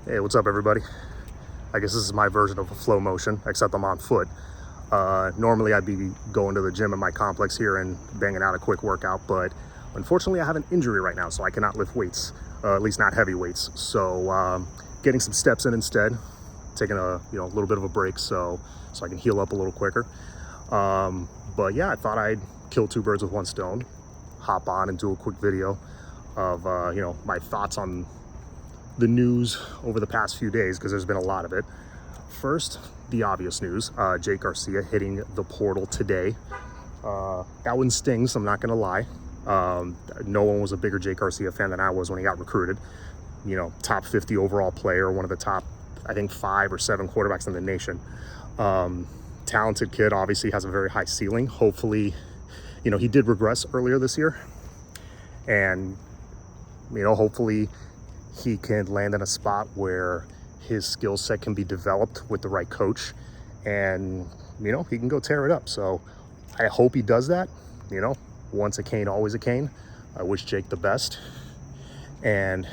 Hey, what's up, everybody? I guess this is my version of a flow motion, except I'm on foot. Normally I'd be going to the gym in my complex here and banging out a quick workout, but unfortunately I have an injury right now, so I cannot lift weights, at least not heavy weights. So getting some steps in instead, taking a little bit of a break so I can heal up a little quicker. But yeah, I thought I'd kill two birds with one stone, hop on and do a quick video of my thoughts on the news over the past few days, because there's been a lot of it. First, the obvious news, Jake Garcia hitting the portal today. That one stings, I'm not gonna lie. No one was a bigger Jake Garcia fan than I was when he got recruited. Top 50 overall player, one of the top, I think, 5 or 7 quarterbacks in the nation. Talented kid, obviously has a very high ceiling. Hopefully, he did regress earlier this year, and hopefully he can land in a spot where his skill set can be developed with the right coach, and he can go tear it up. So I hope he does that. Once a Cane, always a Cane. I wish Jake the best, and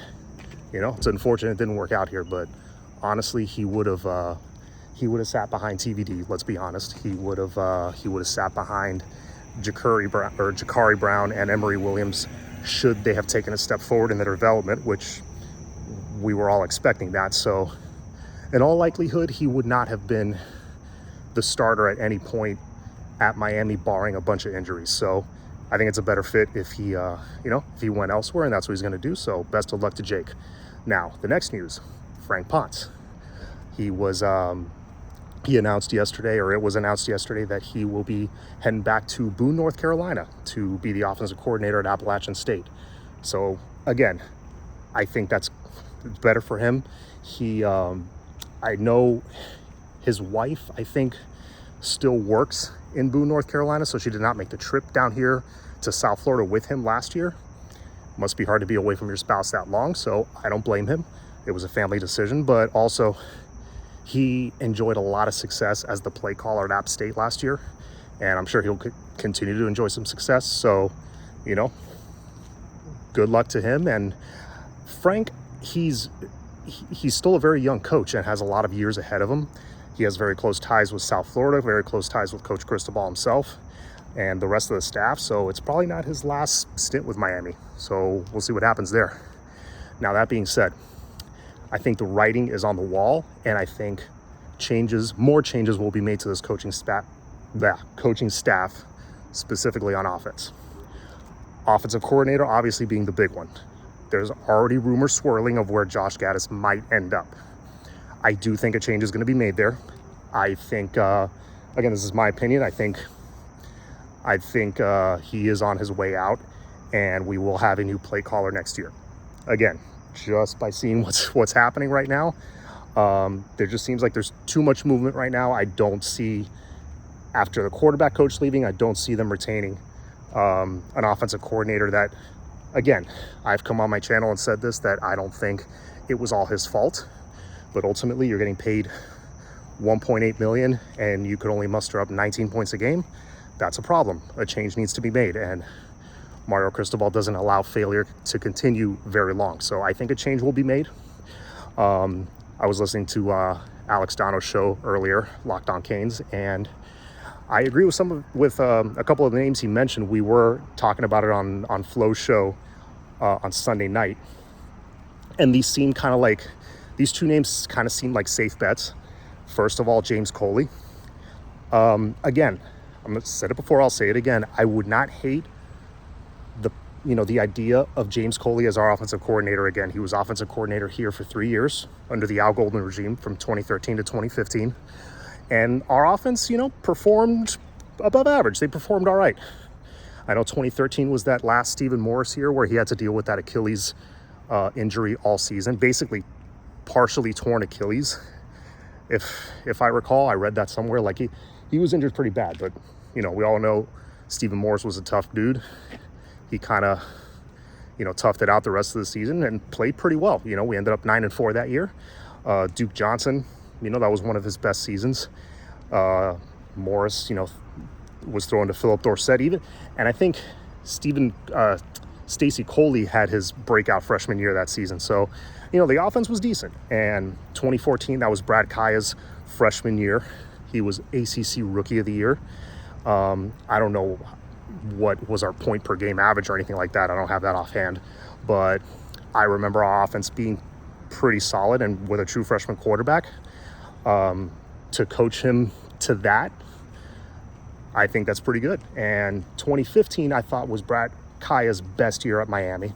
it's unfortunate it didn't work out here, but honestly, he would have sat behind TVD. Let's be honest, he would have sat behind Jakari Brown and Emory Williams, should they have taken a step forward in their development, which we were all expecting that. So in all likelihood, he would not have been the starter at any point at Miami, barring a bunch of injuries. So I think it's a better fit if he went elsewhere, and that's what he's going to do. So best of luck to Jake. Now, the next news, Frank Ponce. He announced yesterday, or it was announced yesterday, that he will be heading back to Boone, North Carolina to be the offensive coordinator at Appalachian State. So again, I think it's better for him. I know his wife, I think, still works in Boone, North Carolina, so she did not make the trip down here to South Florida with him last year. Must be hard to be away from your spouse that long, so I don't blame him. It was a family decision, but also he enjoyed a lot of success as the play caller at App State last year, and I'm sure he'll continue to enjoy some success. So, good luck to him. And Frank, he's still a very young coach and has a lot of years ahead of him. He has very close ties with South Florida, very close ties with Coach Cristobal himself and the rest of the staff. So it's probably not his last stint with Miami. So we'll see what happens there. Now, that being said, I think the writing is on the wall, and I think more changes will be made to this coaching staff, specifically on offense. Offensive coordinator obviously being the big one. There's already rumors swirling of where Josh Gaddis might end up. I do think a change is going to be made there. I think, again, this is my opinion, I think he is on his way out, and we will have a new play caller next year. Again, just by seeing what's happening right now, there just seems like there's too much movement right now. I don't see, after the quarterback coach leaving, I don't see them retaining an offensive coordinator that, again, I've come on my channel and said this, that I don't think it was all his fault, but ultimately you're getting paid $1.8 million and you could only muster up 19 points a game. That's a problem. A change needs to be made, and Mario Cristobal doesn't allow failure to continue very long. So I think a change will be made. I was listening to Alex Dono's show earlier, Locked on Canes, and I agree with a couple of the names he mentioned. We were talking about it on Flo's show on Sunday night, and these two names kind of seem like safe bets. First of all, James Coley. Again, I'm gonna said it before, I'll say it again. I would not hate the idea of James Coley as our offensive coordinator again. He was offensive coordinator here for 3 years under the Al Golden regime from 2013 to 2015. And our offense, performed above average. They performed all right. I know 2013 was that last Stephen Morris year where he had to deal with that Achilles injury all season, basically partially torn Achilles. If I recall, I read that somewhere, like he was injured pretty bad, but we all know Stephen Morris was a tough dude. He kind of, toughed it out the rest of the season and played pretty well. We ended up 9-4 that year. Duke Johnson, that was one of his best seasons. Morris, was thrown to Philip Dorsett even. And I think Stacey Coley had his breakout freshman year that season. So the offense was decent. And 2014, that was Brad Kaya's freshman year. He was ACC Rookie of the Year. I don't know what was our point per game average or anything like that. I don't have that offhand. But I remember our offense being pretty solid, and with a true freshman quarterback, to coach him to that, I think that's pretty good. And 2015, I thought, was Brad Kaya's best year at Miami.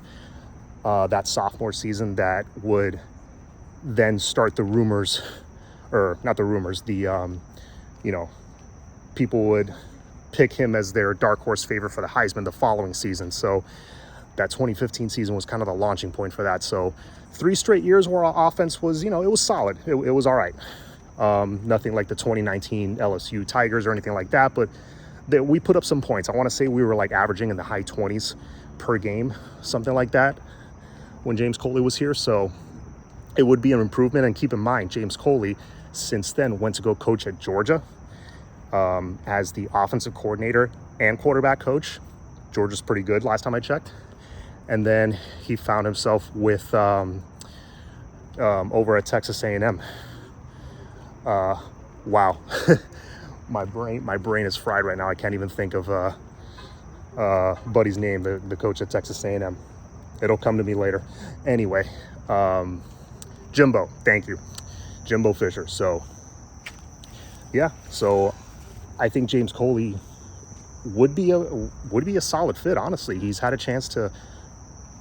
That sophomore season that would then start the rumors, or not the rumors, people would pick him as their dark horse favorite for the Heisman the following season. So that 2015 season was kind of the launching point for that. So 3 straight years where our offense was, it was solid. It was all right. Nothing like the 2019 LSU Tigers or anything like that, but we put up some points. I want to say we were like averaging in the high 20s per game, something like that, when James Coley was here. So it would be an improvement. And keep in mind, James Coley since then went to go coach at Georgia as the offensive coordinator and quarterback coach. Georgia's pretty good last time I checked. And then he found himself with over at Texas A&M. Wow. my brain is fried right now. I can't even think of Buddy's name, the coach at Texas A&M. It'll come to me later. Anyway, Jimbo, thank you, Jimbo Fisher. So yeah, so I think James Coley would be a solid fit. Honestly, he's had a chance to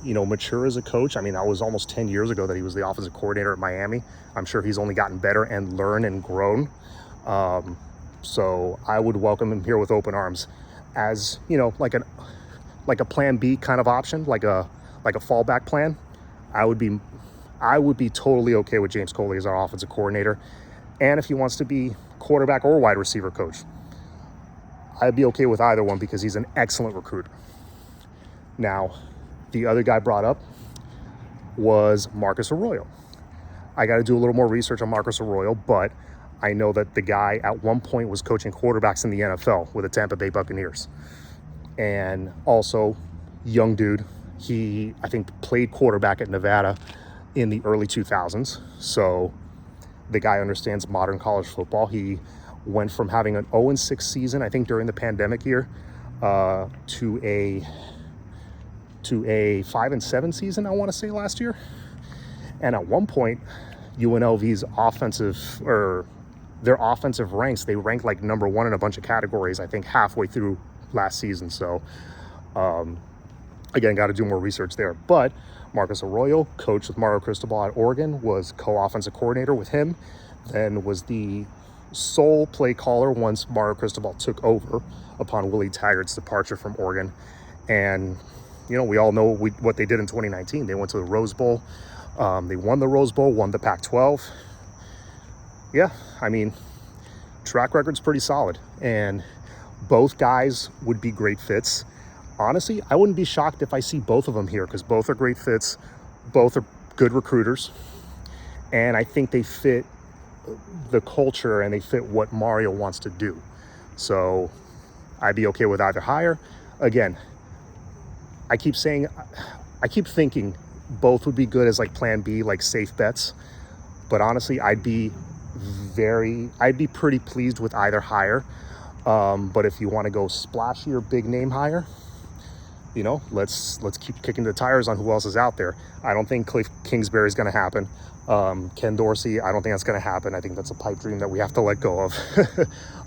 mature as a coach. I mean, that was almost 10 years ago that he was the offensive coordinator at Miami. I'm sure he's only gotten better and learned and grown. So I would welcome him here with open arms as, like a plan B kind of option, like a fallback plan. I would be totally okay with James Coley as our offensive coordinator. And if he wants to be quarterback or wide receiver coach, I'd be okay with either one because he's an excellent recruiter. Now, the other guy brought up was Marcus Arroyo. I got to do a little more research on Marcus Arroyo, but I know that the guy at one point was coaching quarterbacks in the NFL with the Tampa Bay Buccaneers. And also, young dude, he, I think, played quarterback at Nevada in the early 2000s. So the guy understands modern college football. He went from having an 0-6 season, I think during the pandemic year, to a 5-7 season, I want to say, last year. And at one point, UNLV's their offensive ranks, they ranked like number 1 in a bunch of categories, I think halfway through last season. So again, got to do more research there. But Marcus Arroyo, coached with Mario Cristobal at Oregon, was co-offensive coordinator with him, then was the sole play caller once Mario Cristobal took over upon Willie Taggart's departure from Oregon. And we all know what they did in 2019. They went to the Rose Bowl. They won the Rose Bowl, won the Pac-12. Yeah, I mean, track record's pretty solid. And both guys would be great fits. Honestly, I wouldn't be shocked if I see both of them here because both are great fits. Both are good recruiters. And I think they fit the culture and they fit what Mario wants to do. So I'd be okay with either hire. Again, I keep thinking both would be good as like plan B, like safe bets. But honestly, I'd be pretty pleased with either hire. But if you want to go splashier, big name hire, let's keep kicking the tires on who else is out there. I don't think Cliff Kingsbury is going to happen. Ken Dorsey, I don't think that's going to happen. I think that's a pipe dream that we have to let go of.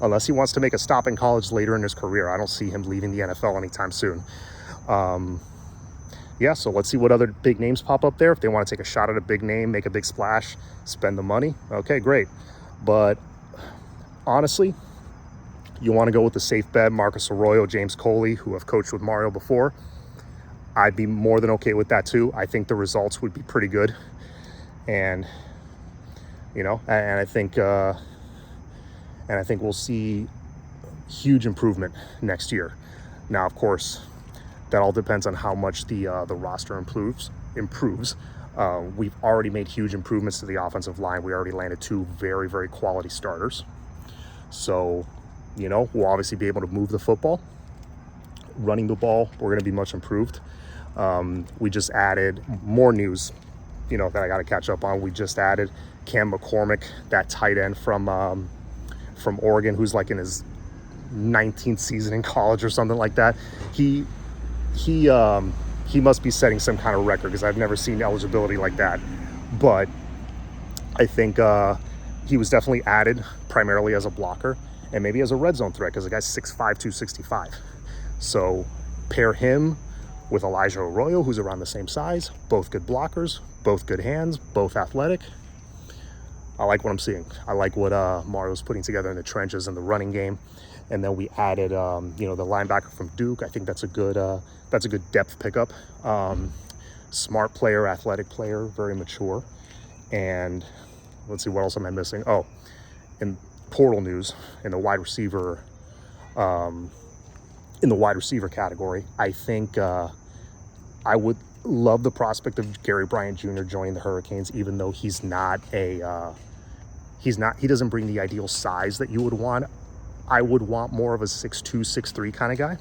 Unless he wants to make a stop in college later in his career. I don't see him leaving the NFL anytime soon. Yeah, so let's see what other big names pop up there. If they want to take a shot at a big name, make a big splash, spend the money, okay, great. But honestly, you want to go with the safe bet, Marcus Arroyo, James Coley, who have coached with Mario before. I'd be more than okay with that too. I think the results would be pretty good. And I think we'll see huge improvement next year. Now, of course, that all depends on how much the roster improves. We've already made huge improvements to the offensive line. We already landed 2 very, very quality starters. So, we'll obviously be able to move the football. Running the ball, we're going to be much improved. We just added more news that I got to catch up on. We just added Cam McCormick, that tight end from Oregon, who's like in his 19th season in college or something like that. He must be setting some kind of record because I've never seen eligibility like that. But I think he was definitely added primarily as a blocker and maybe as a red zone threat because the guy's 6'5", 265. So pair him with Elijah Arroyo, who's around the same size, both good blockers, both good hands, both athletic. I like what I'm seeing. I like what Mario's putting together in the trenches and the running game. And then we added, the linebacker from Duke. I think that's a good depth pickup. Smart player, athletic player, very mature. And let's see, what else am I missing? Oh, in portal news, in the wide receiver category, I think I would love the prospect of Gary Bryant Jr. joining the Hurricanes, even though he doesn't bring the ideal size that you would want. I would want more of a 6'2", 6'3" kind of guy,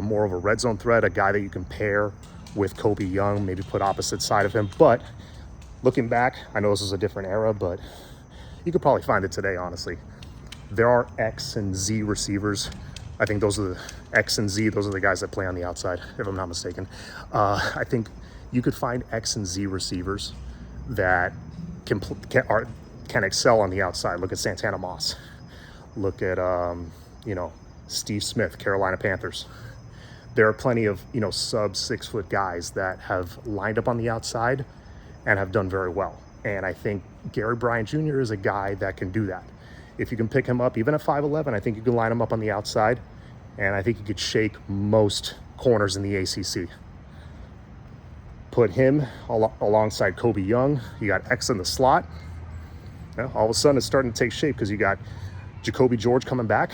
more of a red zone threat, a guy that you can pair with Kobe Young, maybe put opposite side of him. But looking back, I know this is a different era, but you could probably find it today, honestly. There are X and Z receivers. I think those are the X and Z. Those are the guys that play on the outside, if I'm not mistaken. I think you could find X and Z receivers that can excel on the outside. Look at Santana Moss. Look at, Steve Smith, Carolina Panthers. There are plenty of, sub 6 foot guys that have lined up on the outside and have done very well. And I think Gary Bryant Jr. is a guy that can do that. If you can pick him up, even at 5'11", I think you can line him up on the outside. And I think he could shake most corners in the ACC. Put him alongside Kobe Young. You got X in the slot. Now, all of a sudden, it's starting to take shape because you got Jacoby George coming back,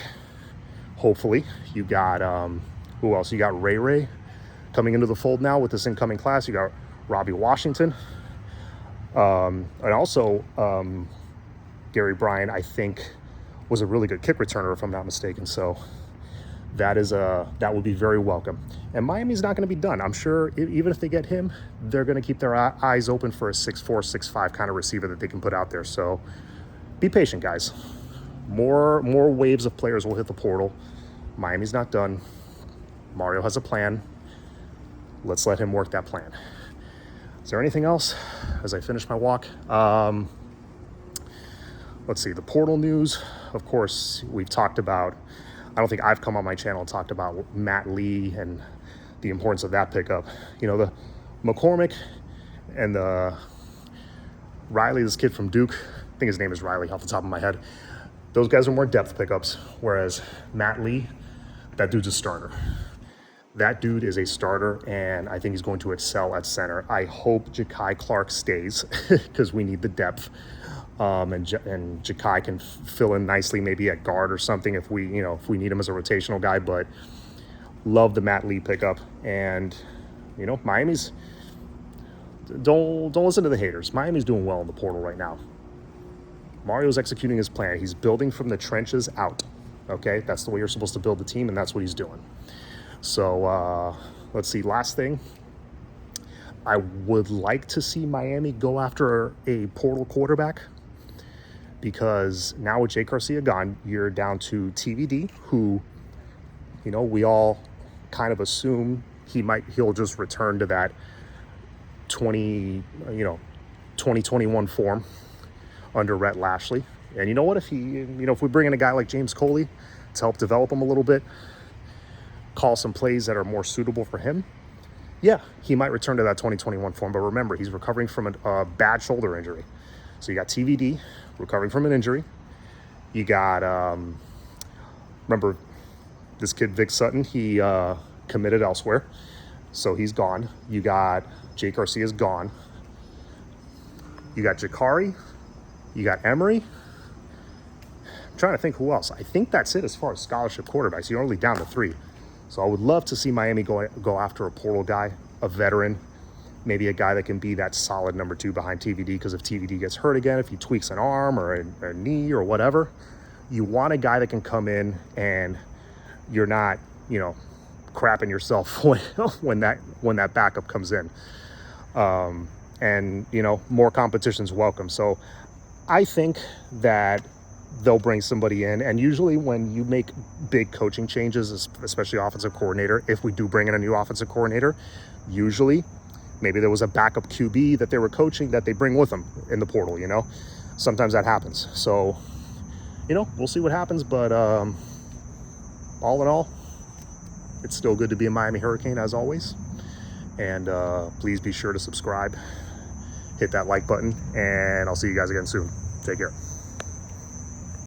hopefully. You got, who else? You got Ray coming into the fold now with this incoming class. You got Robbie Washington. And also, Gary Bryant, I think, was a really good kick returner, if I'm not mistaken. So that would be very welcome. And Miami's not going to be done. I'm sure even if they get him, they're going to keep their eyes open for a 6'4", 6'5" kind of receiver that they can put out there. So be patient, guys. More waves of players will hit the portal. Miami's not done. Mario has a plan. Let's let him work that plan. Is there anything else as I finish my walk? Let's see, the portal news. Of course, we've talked about, I don't think I've come on my channel and talked about Matt Lee and the importance of that pickup. The McCormick and the Riley, this kid from Duke, I think his name is Riley off the top of my head. Those guys are more depth pickups, whereas Matt Lee, that dude's a starter. That dude is a starter, and I think he's going to excel at center. I hope Ja'Kai Clark stays because we need the depth. And Ja'Kai can fill in nicely, maybe at guard or something if we need him as a rotational guy. But love the Matt Lee pickup, and Miami's. Don't listen to the haters. Miami's doing well in the portal right now. Mario's executing his plan. He's building from the trenches out. Okay, that's the way you're supposed to build the team, and that's what he's doing. So let's see. Last thing, I would like to see Miami go after a portal quarterback, because now with Jake Garcia gone, you're down to TVD, who, we all kind of assume he'll just return to that 2021 form under Rhett Lashley. And you know what? If we bring in a guy like James Coley to help develop him a little bit, call some plays that are more suitable for him, yeah, he might return to that 2021 form. But remember, he's recovering from a bad shoulder injury. So you got TVD recovering from an injury. You got, remember this kid, Vic Sutton, he committed elsewhere. So he's gone. You got Jake Garcia's gone. You got Jakari. You got Emery. I'm trying to think who else. I think that's it as far as scholarship quarterbacks. You're only down to 3. So I would love to see Miami go after a portal guy, a veteran, maybe a guy that can be that solid number 2 behind TVD, because if TVD gets hurt again, if he tweaks an arm or a knee or whatever, you want a guy that can come in and you're not, crapping yourself when that backup comes in. and, you know, more competition's welcome. So I think that they'll bring somebody in. And usually when you make big coaching changes, especially offensive coordinator, if we do bring in a new offensive coordinator, usually maybe there was a backup QB that they were coaching that they bring with them in the portal, you know. Sometimes that happens. So, you know, we'll see what happens. But all in all, it's still good to be a Miami Hurricane as always. And please be sure to subscribe, hit that like button, and I'll see you guys again soon. Take care.